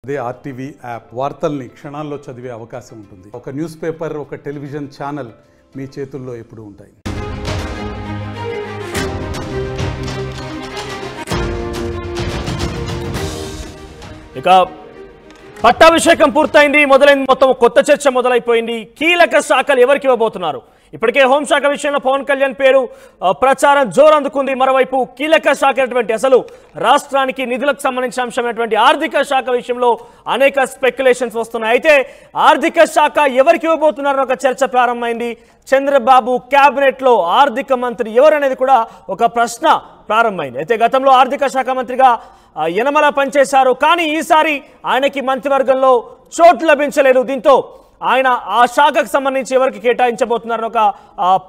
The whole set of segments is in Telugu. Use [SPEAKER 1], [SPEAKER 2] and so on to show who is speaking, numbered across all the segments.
[SPEAKER 1] అదే ఆర్టీవీ యాప్ వార్తల్ని క్షణాల్లో చదివే అవకాశం ఉంటుంది. ఒక న్యూస్ పేపర్, ఒక టెలివిజన్ ఛానల్ మీ చేతుల్లో ఎప్పుడూ ఉంటాయి.
[SPEAKER 2] ఇక పట్టాభిషేకం పూర్తయింది, మొదలైంది, మొత్తం కొత్త చర్చ మొదలైపోయింది. కీలక శాఖలు ఎవరికి ఇవ్వబోతున్నారు? ఇప్పటికే హోంశాఖ విషయంలో పవన్ కళ్యాణ్ పేరు ప్రచారం జోరందుకుంది. మరోవైపు కీలక శాఖ అయినటువంటి అసలు రాష్ట్రానికి నిధులకు సంబంధించిన అంశమైనటువంటి ఆర్థిక శాఖ విషయంలో అనేక స్పెక్యులేషన్స్ వస్తున్నాయి. అయితే ఆర్థిక శాఖ ఎవరికి ఇవ్వబోతున్నారని ఒక చర్చ ప్రారంభమైంది. చంద్రబాబు క్యాబినెట్ లో ఆర్థిక మంత్రి ఎవరనేది కూడా ఒక ప్రశ్న ప్రారంభమైంది. అయితే గతంలో ఆర్థిక శాఖ మంత్రిగా యనమల పనిచేశారు, కానీ ఈసారి ఆయనకి మంత్రివర్గంలో చోటు లభించలేదు. దీంతో ఆయన ఆ శాఖకు సంబంధించి ఎవరికి కేటాయించబోతున్నారని ఒక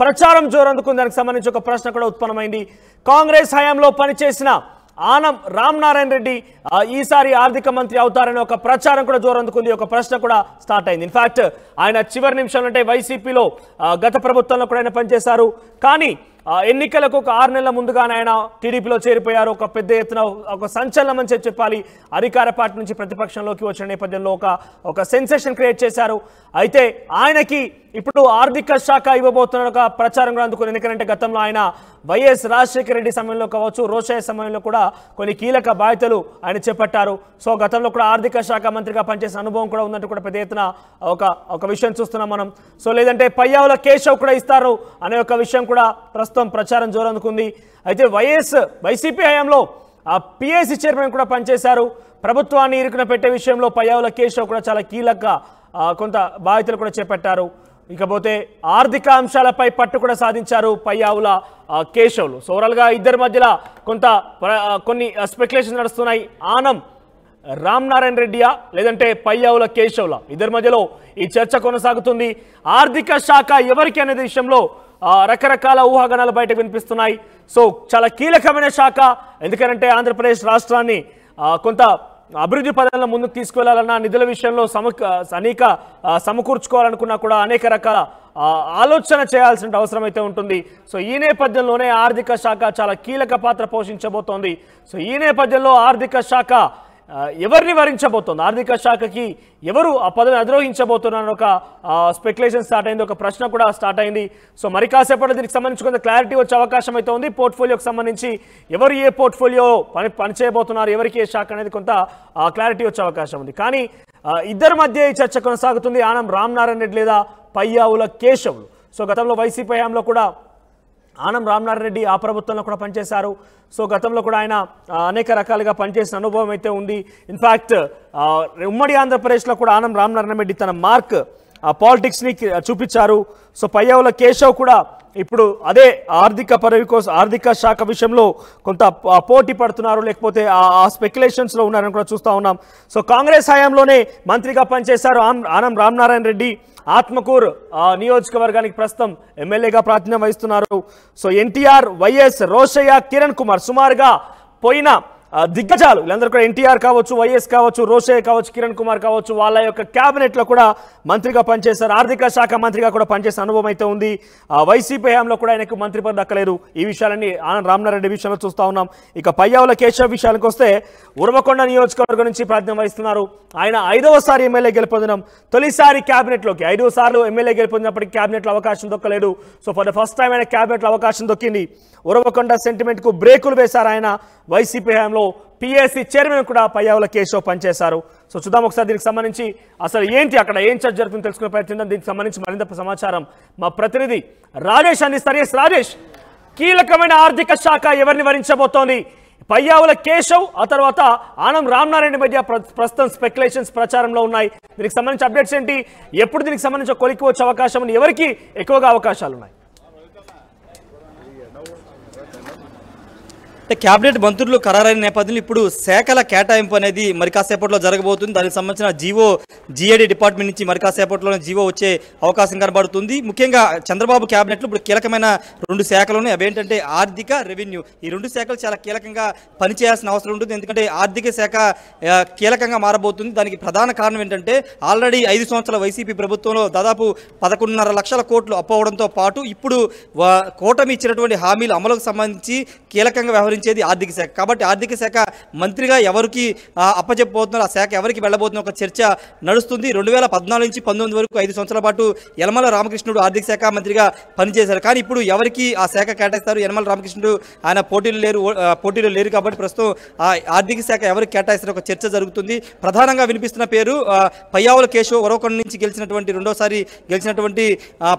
[SPEAKER 2] ప్రచారం జోరందుకుంది. దానికి సంబంధించి ఒక ప్రశ్న కూడా ఉత్పన్నమైంది. కాంగ్రెస్ హయాంలో పనిచేసిన ఆనం రామనారాయణ రెడ్డి ఈసారి ఆర్థిక మంత్రి అవుతారని ఒక ప్రచారం కూడా జోరందుకుంది. ఒక ప్రశ్న కూడా స్టార్ట్ అయింది. ఇన్ఫాక్ట్ ఆయన చివరి నిమిషంలో అంటే వైసీపీలో గత ప్రభుత్వంలో కూడా ఆయన పనిచేశారు, కానీ ఎన్నికలకు ఒక 6 నెలల ముందుగానే ఆయన టీడీపీలో చేరిపోయారు. ఒక పెద్ద ఎత్తున ఒక సంచలనం అని చెప్పాలి. అధికార పార్టీ నుంచి ప్రతిపక్షంలోకి వచ్చిన నేపథ్యంలో ఒక సెన్సేషన్ క్రియేట్ చేశారు. అయితే ఆయనకి ఇప్పుడు ఆర్థిక శాఖ ఇవ్వబోతున్న ఒక ప్రచారం కూడా అందుకుని. ఎందుకంటే గతంలో ఆయన వైఎస్ రాజశేఖర రెడ్డి సమయంలో కావచ్చు, రోషయ్య సమయంలో కూడా కొన్ని కీలక బాధ్యతలు ఆయన చేపట్టారు. సో గతంలో కూడా ఆర్థిక శాఖ మంత్రిగా పనిచేసిన అనుభవం కూడా ఉందంటూ కూడా పెద్ద ఎత్తున ఒక విషయం చూస్తున్నాం మనం. సో లేదంటే పయ్యావుల కేశవ్ కూడా ఇస్తారు అనే ఒక విషయం కూడా ప్రస్తుతం ప్రచారం జోరందుకుంది. అయితే వైసీపీ హయాంలో పిఎస్సి చైర్మన్ కూడా పనిచేశారు. ప్రభుత్వాన్ని ఇరుకున పెట్టే విషయంలో పయ్యావుల కేశవ్ కూడా చాలా కీలక కొంత బాధ్యతలు కూడా చేపట్టారు. ఇకపోతే ఆర్థిక అంశాలపై పట్టు కూడా సాధించారు పయ్యావుల కేశవులు. సో ఓవరాల్గా ఇద్దరి మధ్యలో కొన్ని స్పెక్యులేషన్స్ నడుస్తున్నాయి. ఆనం రామనారాయణ రెడ్డియా లేదంటే పయ్యావుల కేశవుల, ఇద్దరి మధ్యలో ఈ చర్చ కొనసాగుతుంది. ఆర్థిక శాఖ ఎవరికి అనేది విషయంలో రకరకాల ఊహాగానాలు బయటకు వినిపిస్తున్నాయి. సో చాలా కీలకమైన శాఖ, ఎందుకంటే ఆంధ్రప్రదేశ్ రాష్ట్రాన్ని కొంత అభివృద్ధి పదంలో ముందుకు తీసుకువెళ్లాలన్నా, నిధుల విషయంలో అనేక సమకూర్చుకోవాలనుకున్నా కూడా అనేక రకాల ఆలోచన చేయాల్సిన అవసరం అయితే ఉంటుంది. సో ఈ నేపథ్యంలోనే ఆర్థిక శాఖ చాలా కీలక పాత్ర పోషించబోతోంది. సో ఈ నేపథ్యంలో ఆర్థిక శాఖ ఎవరిని వరించబోతోంది, ఆర్థిక శాఖకి ఎవరు ఆ పదవిని అధిరోహించబోతున్నారని ఒక స్పెక్యులేషన్ స్టార్ట్ అయింది, ఒక ప్రశ్న కూడా స్టార్ట్ అయింది. సో మరి కాసేపట్లో దీనికి సంబంధించి కొంత క్లారిటీ వచ్చే అవకాశం అయితే ఉంది. పోర్ట్ఫోలియోకి సంబంధించి ఎవరు ఏ పోర్ట్ఫోలియో పనిచేయబోతున్నారు, ఎవరికి ఏ శాఖ అనేది కొంత క్లారిటీ వచ్చే అవకాశం ఉంది. కానీ ఇద్దరి మధ్య ఈ చర్చ కొనసాగుతుంది. ఆనం రామనారాయణ రెడ్డి లేదా పయ్యావుల కేశవులు. సో గతంలో వైసీపీ హయాంలో కూడా ఆనం రామనారాయణ రెడ్డి ఆ ప్రభుత్వంలో కూడా పనిచేశారు. సో గతంలో కూడా ఆయన అనేక రకాలుగా పనిచేసిన అనుభవం అయితే ఉంది. ఇన్ఫ్యాక్ట్ ఉమ్మడి ఆంధ్రప్రదేశ్లో కూడా ఆనం రామనారాయణ రెడ్డి తన మార్క్ పాలిటిక్స్ని చూపించారు. సో పయ్యావుల కేశవ్ కూడా ఇప్పుడు అదే ఆర్థిక శాఖ విషయంలో కొంత పోటీ పడుతున్నారు, లేకపోతే ఆ స్పెక్యులేషన్స్లో ఉన్నారని కూడా చూస్తూ ఉన్నాం. సో కాంగ్రెస్ హయాంలోనే మంత్రిగా పనిచేశారు ఆనం రామనారాయణ రెడ్డి. ఆత్మకూరు నియోజకవర్గానికి ప్రస్తుతం ఎమ్మెల్యేగా ప్రాతినిధ్యం వహిస్తున్నారు. సో ఎన్టీఆర్, వైఎస్, రోషయ్య, కిరణ్ కుమార్ సుమారుగా పోయిన దిగ్గజాలు వీళ్ళందరూ కూడా ఎన్టీఆర్ కావచ్చు, వైఎస్ కావచ్చు, రోషయ్య కావచ్చు, కిరణ్ కుమార్ కావచ్చు, వాళ్ళ యొక్క క్యాబినెట్లో కూడా మంత్రిగా పనిచేశారు. ఆర్థిక శాఖ మంత్రిగా కూడా పనిచేసిన అనుభవం అయితే ఉంది. వైసీపీ హయాంలో కూడా ఆయనకు మంత్రి పదవి దక్కలేదు. ఈ విషయాలన్నీ ఆనంద్ రామనారాయణ విషయంలో చూస్తూ ఉన్నాం. ఇక పయ్యావుల కేశవ్ విషయానికి వస్తే ఉరవకొండ నియోజకవర్గం నుంచి ప్రాతినిధ్యం వహిస్తున్నారు. ఆయన 5వసారి ఎమ్మెల్యే గెలుపొందడం, తొలిసారి క్యాబినెట్లోకి 5 సార్లు ఎమ్మెల్యే గెలుపొందినప్పటికీ క్యాబినెట్లో అవకాశం దొక్కలేదు. So for the first time ఆయన క్యాబినెట్లో అవకాశం దొక్కింది. ఉరవకొండ సెంటిమెంట్కు బ్రేకులు వేశారు ఆయన. వైసీపీ హయాంలో పిఎస్సి చైర్మన్ కూడా పయ్యావుల కేశవ్ పనిచేశారు. సో చూద్దాం ఒకసారి దీనికి సంబంధించి అసలు ఏంటి అక్కడ ఏం చర్చ జరుగుతుందో తెలుసుకునే ప్రయత్నిద్దాం. దీనికి సంబంధించి మరింత సమాచారం మా ప్రతినిధి రాజేష్ అందిస్తారు. రాజేష్, కీలకమైన ఆర్థిక శాఖ ఎవరిని వరించబోతోంది? పయ్యావుల కేశవ్, ఆ తర్వాత ఆనం రామనారాయణ మధ్య ప్రస్తుతం స్పెక్యులేషన్స్ ప్రచారంలో ఉన్నాయి. దీనికి సంబంధించి అప్డేట్స్ ఏంటి? ఎప్పుడు దీనికి సంబంధించి కొలికి వచ్చే అవకాశం ఉంది? ఎవరికి ఎక్కువగా అవకాశాలు ఉన్నాయి?
[SPEAKER 3] కేబినెట్ మంత్రులు ఖరారైన నేపథ్యంలో ఇప్పుడు శాఖల కేటాయింపు అనేది మరి కాసేపట్లో జరగబోతుంది. దానికి సంబంధించిన జిఏడి డిపార్ట్మెంట్ నుంచి మరి కాసేపట్లోనే జీవో వచ్చే అవకాశం కనబడుతుంది. ముఖ్యంగా చంద్రబాబు కేబినెట్లో ఇప్పుడు కీలకమైన 2 శాఖలు ఉన్నాయి. అవేంటంటే ఆర్థిక, రెవెన్యూ. ఈ 2 శాఖలు చాలా కీలకంగా పనిచేయాల్సిన అవసరం ఉంటుంది. ఎందుకంటే ఆర్థిక శాఖ కీలకంగా మారబోతుంది. దానికి ప్రధాన కారణం ఏంటంటే ఆల్రెడీ 5 సంవత్సరాల వైసీపీ ప్రభుత్వంలో దాదాపు 11.5 లక్షల కోట్లు అప్పు అవడంతో పాటు ఇప్పుడు కూటమి ఇచ్చినటువంటి హామీల అమలుకు సంబంధించి కీలకంగా వ్యవహరించారు భరించేది ఆర్థిక శాఖ. కాబట్టి ఆర్థిక శాఖ మంత్రిగా ఎవరికి అప్పచెప్పబోతున్నారు, ఆ శాఖ ఎవరికి వెళ్ళబోతున్న ఒక చర్చ నడుస్తుంది. 2014 నుంచి 19 వరకు 5 సంవత్సరాల పాటు యనమల రామకృష్ణుడు ఆర్థిక శాఖ మంత్రిగా పనిచేశారు. కానీ ఇప్పుడు ఎవరికి ఆ శాఖ కేటాయిస్తారు? యనమల రామకృష్ణుడు ఆయన పోటీలో లేరు కాబట్టి ప్రస్తుతం ఆ ఆర్థిక శాఖ ఎవరికి కేటాయిస్తారు ఒక చర్చ జరుగుతుంది. ప్రధానంగా వినిపిస్తున్న పేరు పయ్యావుల కేశవ్. ఉరవకొండ నుంచి రెండోసారి గెలిచినటువంటి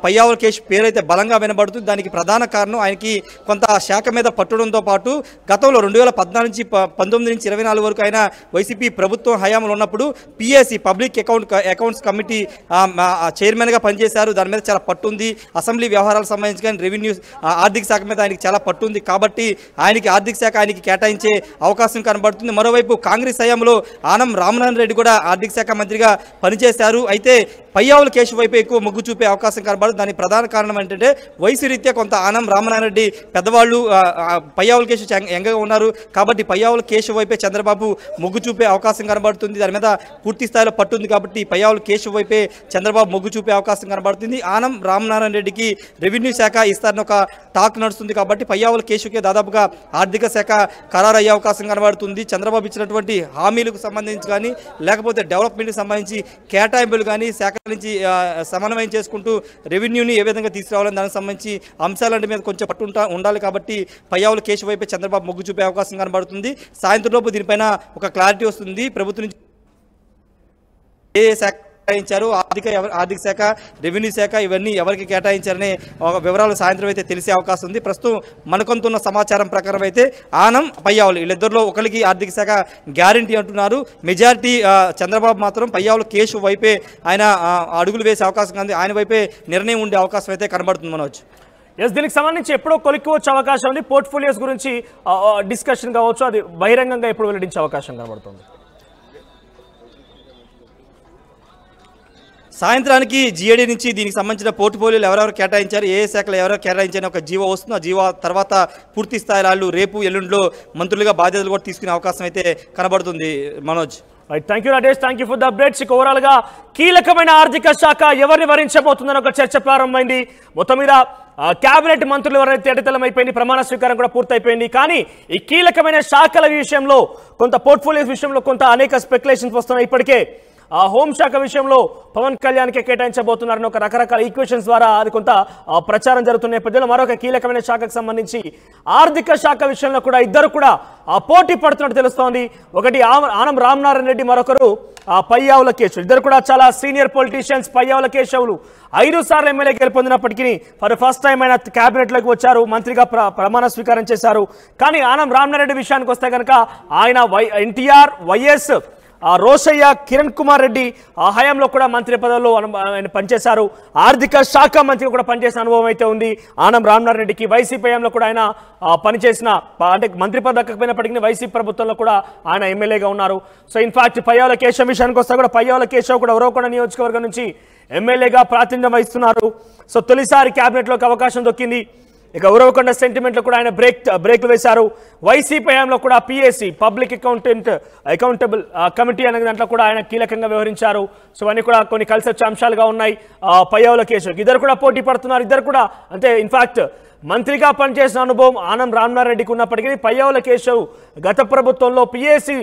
[SPEAKER 3] పయ్యావుల కేశవ్ పేరు అయితే బలంగా వినబడుతుంది. దానికి ప్రధాన కారణం ఆయనకి కొంత శాఖ మీద పట్టడంతో పాటు గతంలో 2014 నుంచి 19 నుంచి 24 వరకు ఆయన వైసీపీ ప్రభుత్వం హయాంలో ఉన్నప్పుడు పిఎస్సి పబ్లిక్ అకౌంట్స్ కమిటీ చైర్మన్గా పనిచేశారు. దాని మీద చాలా పట్టు ఉంది. అసెంబ్లీ వ్యవహారాలకు సంబంధించి కానీ రెవెన్యూ ఆర్థిక శాఖ మీద ఆయనకి చాలా పట్టు ఉంది. కాబట్టి ఆయనకి ఆర్థిక శాఖ ఆయనకి కేటాయించే అవకాశం కనబడుతుంది. మరోవైపు కాంగ్రెస్ హయాంలో ఆనం రామనారాయణ రెడ్డి కూడా ఆర్థిక శాఖ మంత్రిగా పనిచేశారు. అయితే పయ్యావుల కేశవ్ వైపు ఎక్కువ మొగ్గు చూపే అవకాశం కనబడుతుంది. దానికి ప్రధాన కారణం ఏంటంటే వయసు రీత్యా కొంత ఆనం రామనారాయణ రెడ్డి పెద్దవాళ్ళు, పయ్యావుల కేశవ్ యంగగా ఉన్నారు. కాబట్టి పయ్యావుల కేశవ్ వైపే చంద్రబాబు మొగ్గు చూపే అవకాశం కనబడుతుంది. దాని మీద పూర్తి స్థాయిలో పట్టుంది. కాబట్టి పయ్యావుల కేశవ్ వైపే చంద్రబాబు మొగ్గు చూపే అవకాశం కనబడుతుంది. ఆనం రామనారాయణ రెడ్డికి రెవెన్యూ శాఖ ఇస్తారని ఒక టాక్ నడుస్తుంది. కాబట్టి పయ్యావుల కేశవ్కే దాదాపుగా ఆర్థిక శాఖ ఖరారు అయ్యే అవకాశం కనబడుతుంది. చంద్రబాబు ఇచ్చినటువంటి హామీలకు సంబంధించి కానీ లేకపోతే డెవలప్మెంట్కి సంబంధించి కేటాయింపులు కానీ శాఖ నుంచి సమన్వయం చేసుకుంటూ రెవెన్యూని ఏ విధంగా తీసుకురావాలని దానికి సంబంధించి అంశాలంటి మీద కొంచెం పట్టు ఉండాలి. కాబట్టి పయ్యావుల కేశవ్ వైపే చంద్రబాబు మొగ్గు చూపే అవకాశం కనబడుతుంది. సాయంత్రంలోపు దీనిపైన ఒక క్లారిటీ వస్తుంది. ప్రభుత్వం నుంచి ఏ శాఖ కేటాయించారు, ఆర్థిక శాఖ, రెవెన్యూ శాఖ ఇవన్నీ ఎవరికి కేటాయించారనే వివరాలు సాయంత్రం అయితే తెలిసే అవకాశం ఉంది. ప్రస్తుతం మనకొంతున్న సమాచారం ప్రకారం అయితే ఆనం పయ్యావులు వీళ్ళిద్దరిలో ఒకరికి ఆర్థిక శాఖ గ్యారంటీ అంటున్నారు. మెజారిటీ చంద్రబాబు మాత్రం పయ్యావుల కేశవ్ వైపే ఆయన అడుగులు వేసే అవకాశం ఉంది. ఆయన వైపే నిర్ణయం ఉండే అవకాశం అయితే కనబడుతుంది. మనోజ్,
[SPEAKER 2] దీనికి సంబంధించి ఎప్పుడో కొలిక్కోవచ్చు అవకాశం ఉంది. పోర్ట్ఫోలియోస్ గురించి డిస్కషన్ కావచ్చు, అది బహిరంగంగా ఎప్పుడు వెల్లడించే అవకాశం కనబడుతుంది.
[SPEAKER 3] సాయంత్రానికి జీఏడీ నుంచి దీనికి సంబంధించిన పోర్ట్ఫోలియోలు ఎవరెవరు కేటాయించారు, ఏ శాఖలు ఎవరెవరు కేటాయించారని ఒక జీవో వస్తుంది. ఆ జీవో తర్వాత పూర్తి స్థాయి వాళ్ళు రేపు ఎల్లుండిలో మంత్రులుగా బాధ్యతలు కూడా తీసుకునే అవకాశం అయితే కనబడుతుంది. Manoj,
[SPEAKER 2] thank you Rajesh, thank you for the updates. Overall గా కీలకమైన ఆర్థిక శాఖ ఎవరిని వరించబోతుందని ఒక చర్చ ప్రారంభమైంది. మొత్తం మీద కేబినెట్ మంత్రులు ఎవరైతే తేటతెల్లమైపోయింది, ప్రమాణ స్వీకారం కూడా పూర్తయిపోయింది. కానీ ఈ కీలకమైన శాఖల విషయంలో కొంత పోర్ట్ఫోలియోస్ విషయంలో కొంత అనేక స్పెక్యులేషన్స్ వస్తున్నాయి. ఇప్పటికే హోంశాఖ విషయంలో పవన్ కళ్యాణ్కి కేటాయించబోతున్నారని ఒక రకరకాల ఈక్వేషన్స్ ద్వారా అది కొంత ప్రచారం జరుగుతున్న నేపథ్యంలో మరొక కీలకమైన శాఖకు సంబంధించి ఆర్థిక శాఖ విషయంలో కూడా ఇద్దరు కూడా పోటీ పడుతున్నట్టు తెలుస్తోంది. ఒకటి ఆనం రామనారాయణ రెడ్డి, మరొకరు పయ్యావుల కేశవ్. ఇద్దరు కూడా చాలా సీనియర్ పొలిటీషియన్స్. పయ్యావుల కేశవులు 5 సార్లు ఎమ్మెల్యే గెలుపొందినప్పటికీ ఫర్ ఫస్ట్ టైం ఆయన క్యాబినెట్లోకి వచ్చారు, మంత్రిగా ప్రమాణ స్వీకారం చేశారు. కానీ ఆనం రామనారాయణ రెడ్డి విషయానికి వస్తే కనుక ఆయన ఎన్టీఆర్, వైఎస్, రోషయ్య, కిరణ్ కుమార్ రెడ్డి హయాంలో కూడా మంత్రి పదవుల్లో ఆయన పనిచేశారు. ఆర్థిక శాఖ మంత్రిగా కూడా పనిచేసిన అనుభవం అయితే ఉంది ఆనం రామనారాయణ రెడ్డికి. వైసీపీ హయాంలో కూడా ఆయన పనిచేసిన, అంటే మంత్రి పదవి దక్కకపోయినప్పటికీ వైసీపీ ప్రభుత్వంలో కూడా ఆయన ఎమ్మెల్యేగా ఉన్నారు. సో ఇన్ఫాక్ట్ పయ్యావుల కేశవ్ విషయానికి వస్తే కూడా పయ్యావుల కేశవ్ కూడా ఉరవకొండ నియోజకవర్గం నుంచి ఎమ్మెల్యేగా ప్రాతినిధ్యం వహిస్తున్నారు. సో తొలిసారి క్యాబినెట్లోకి అవకాశం దొక్కింది. ఇక ఉరవకొండ సెంటిమెంట్లో కూడా ఆయన బ్రేక్లు వేశారు. వైసీపీ హయాంలో కూడా పిఎస్సి పబ్లిక్ అకౌంటబుల్ కమిటీ అనే దాంట్లో కూడా ఆయన కీలకంగా వ్యవహరించారు. సో అన్నీ కూడా కొన్ని కలిసి వచ్చే అంశాలుగా ఉన్నాయి. పయ్యావుల కేశవ్ ఇద్దరు కూడా పోటీ పడుతున్నారు. ఇద్దరు కూడా అంటే ఇన్ఫాక్ట్ మంత్రిగా పనిచేసిన అనుభవం ఆనం రామనారాయణ రెడ్డికి ఉన్నప్పటికీ పయ్యావుల కేశవ్ గత ప్రభుత్వంలో పిఎస్సి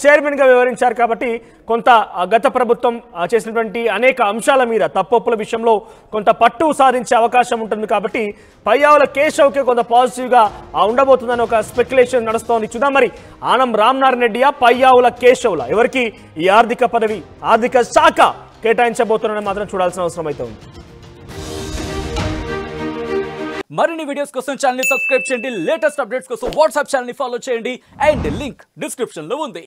[SPEAKER 2] చైర్మన్గా వ్యవహరించారు. కాబట్టి కొంత గత ప్రభుత్వం చేసినటువంటి అనేక అంశాల మీద తప్పొప్పుల విషయంలో కొంత పట్టు సాధించే అవకాశం ఉంటుంది. కాబట్టి పయ్యావుల కేశవ్కి కొంత పాజిటివ్గా ఉండబోతుందని ఒక స్పెక్యులేషన్ నడుస్తోంది. చూద్దాం మరి ఆనం రామనారాయణ రెడ్డియా, పయ్యావుల కేశవ్ల ఎవరికి ఈ ఆర్థిక పదవి, ఆర్థిక శాఖ కేటాయించబోతున్నారని మాత్రం చూడాల్సిన అవసరం అయితే ఉంది.
[SPEAKER 4] మరిన్ని వీడియోస్ కోసం ఛానల్ ని సబ్స్క్రైబ్ చేయండి. లేటెస్ట్ అప్డేట్స్ కోసం వాట్సాప్ ఛానల్ ని ఫాలో చేయండి. అండ్ లింక్ డిస్క్రిప్షన్ లో ఉంది.